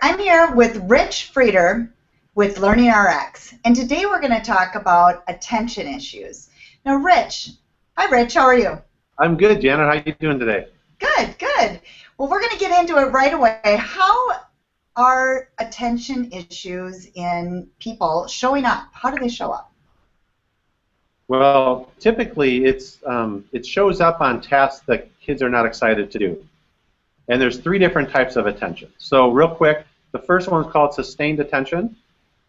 there. I'm here with Rich Frieder with LearningRx, and today we're going to talk about attention issues. Now, Rich, hi Rich, how are you? I'm good, Janet. How are you doing today? Good, good. Well, we're going to get into it right away. How are attention issues in people showing up? How do they show up? Well, typically it shows up on tasks that kids are not excited to do. And there's three different types of attention. So real quick, the first one is called sustained attention.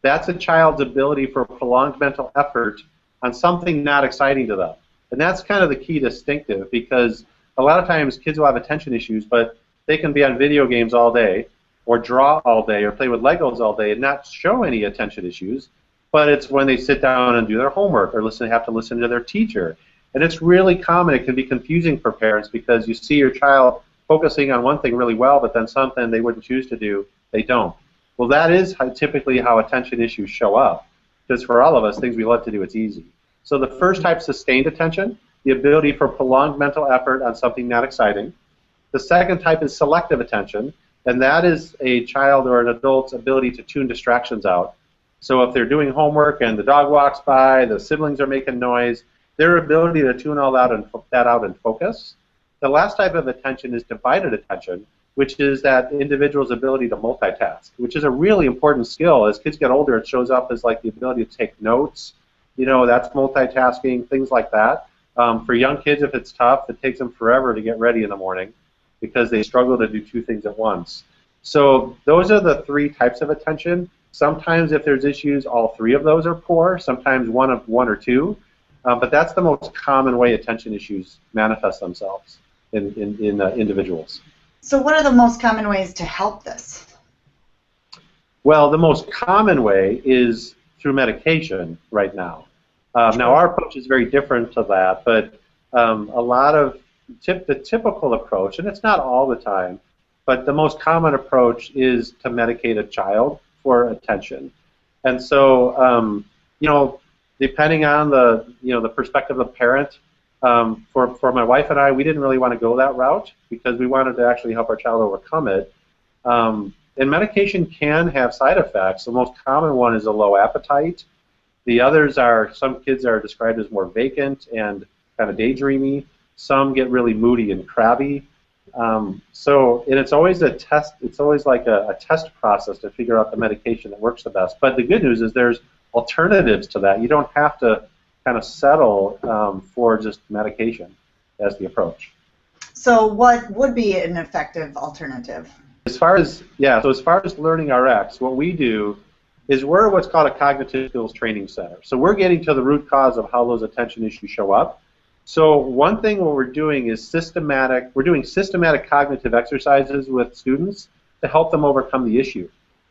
That's a child's ability for prolonged mental effort on something not exciting to them. And that's kind of the key distinctive, because a lot of times kids will have attention issues, but they can be on video games all day, or draw all day, or play with Legos all day and not show any attention issues. But it's when they sit down and do their homework or have to listen to their teacher. And it's really common. It can be confusing for parents because you see your child focusing on one thing really well, but then something they wouldn't choose to do, they don't. Well, that is typically how attention issues show up, because for all of us, things we love to do, it's easy. So the first type, sustained attention, the ability for prolonged mental effort on something not exciting. The second type is selective attention, and that is a child or an adult's ability to tune distractions out. So if they're doing homework and the dog walks by, the siblings are making noise, their ability to tune all that out and focus. The last type of attention is divided attention, which is that individual's ability to multitask, which is a really important skill. As kids get older, it shows up as like the ability to take notes. You know, that's multitasking, things like that. For young kids, if it's tough, it takes them forever to get ready in the morning because they struggle to do two things at once. So those are the three types of attention. Sometimes if there's issues, all three of those are poor. Sometimes one or two. But that's the most common way attention issues manifest themselves in individuals. So what are the most common ways to help this? Well, the most common way is through medication right now. Now, our approach is very different to that, but a lot of the typical approach, and it's not all the time, but the most common approach is to medicate a child for attention. And so, you know, depending on the perspective of the parent, for my wife and I, we didn't really want to go that route because we wanted to actually help our child overcome it. And medication can have side effects. The most common one is a low appetite. The others are, some kids are described as more vacant and kind of daydreamy. Some get really moody and crabby. And it's always a test. It's always like a test process to figure out the medication that works the best. But the good news is there's alternatives to that. You don't have to kind of settle for just medication as the approach. So what would be an effective alternative? As far as LearningRx, what we do is we're what's called a cognitive skills training center. So we're getting to the root cause of how those attention issues show up. So one thing what we're doing is we're doing systematic cognitive exercises with students to help them overcome the issue.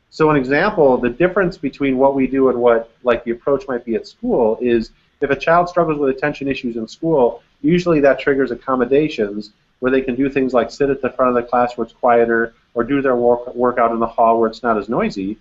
So an example, the difference between what we do and what like the approach might be at school is if a child struggles with attention issues in school, usually that triggers accommodations where they can do things like sit at the front of the class where it's quieter or do their work out in the hall where it's not as noisy,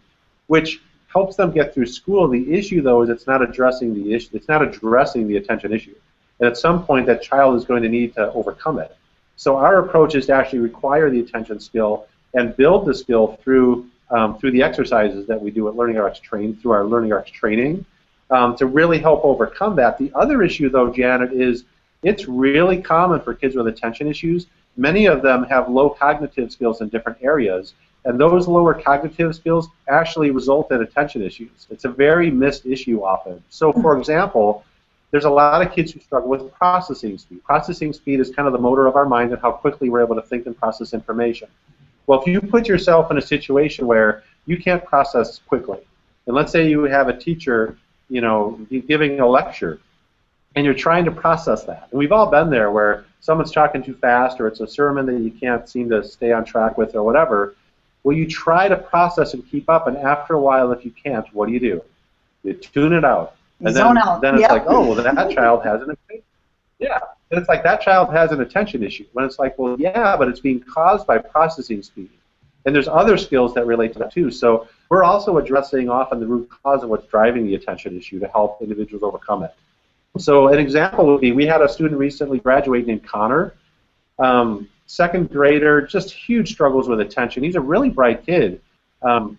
which helps them get through school. The issue, though, is it's not addressing the issue. It's not addressing the attention issue. And at some point, that child is going to need to overcome it. So our approach is to actually require the attention skill and build the skill through the exercises that we do at LearningRx through our LearningRx training to really help overcome that. The other issue, though, Janet, is it's really common for kids with attention issues. Many of them have low cognitive skills in different areas, and those lower cognitive skills actually result in attention issues. It's a very missed issue often. So, for example, there's a lot of kids who struggle with processing speed. Processing speed is kind of the motor of our mind and how quickly we're able to think and process information. Well, if you put yourself in a situation where you can't process quickly, and let's say you have a teacher, you know, giving a lecture, and you're trying to process that. And we've all been there where someone's talking too fast or it's a sermon that you can't seem to stay on track with or whatever. Well, you try to process and keep up, and after a while, if you can't, what do? You tune it out. And then it's like, oh, well, that child has an attention. Yeah, and it's like that child has an attention issue. When it's like, well, yeah, but it's being caused by processing speed. And there's other skills that relate to that too. So we're also addressing often the root cause of what's driving the attention issue to help individuals overcome it. So an example would be we had a student recently graduate named Connor, second grader, just huge struggles with attention. He's a really bright kid,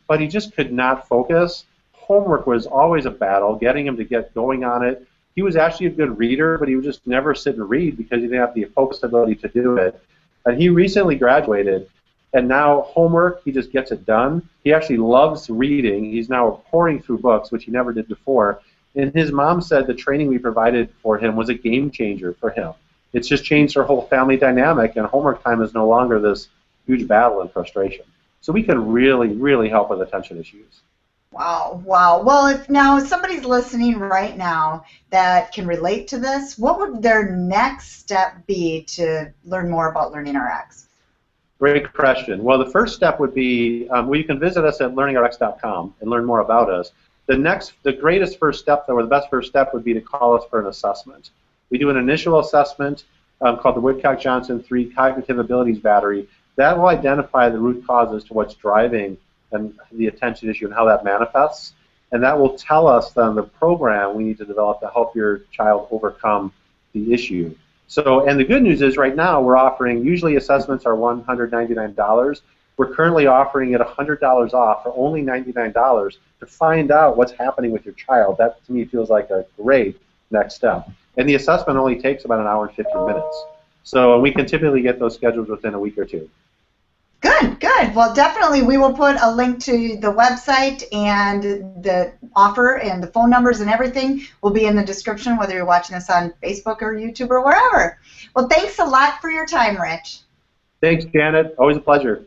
but he just could not focus. Homework was always a battle, getting him to get going on it. He was actually a good reader, but he would just never sit and read because he didn't have the focused ability to do it. And he recently graduated, and now homework, he just gets it done. He actually loves reading. He's now pouring through books, which he never did before. And his mom said the training we provided for him was a game changer for him. It's just changed our whole family dynamic, and homework time is no longer this huge battle and frustration. So we can really, really help with attention issues. Wow, wow. Well, if now somebody's listening right now that can relate to this, what would their next step be to learn more about LearningRx? Great question. Well, the first step would be, well, you can visit us at learningrx.com and learn more about us. The greatest first step, or the best first step, would be to call us for an assessment. We do an initial assessment called the Woodcock-Johnson 3 Cognitive Abilities Battery. That will identify the root causes to what's driving and the attention issue and how that manifests. And that will tell us then the program we need to develop to help your child overcome the issue. So, and the good news is right now we're offering, usually assessments are $199. We're currently offering it $100 off for only $99 to find out what's happening with your child. That to me feels like a great next step. And the assessment only takes about an hour and 15 minutes. So we can typically get those scheduled within a week or two. Good, good. Well, definitely we will put a link to the website, and the offer and the phone numbers and everything will be in the description, whether you're watching this on Facebook or YouTube or wherever. Well, thanks a lot for your time, Rich. Thanks, Janet. Always a pleasure.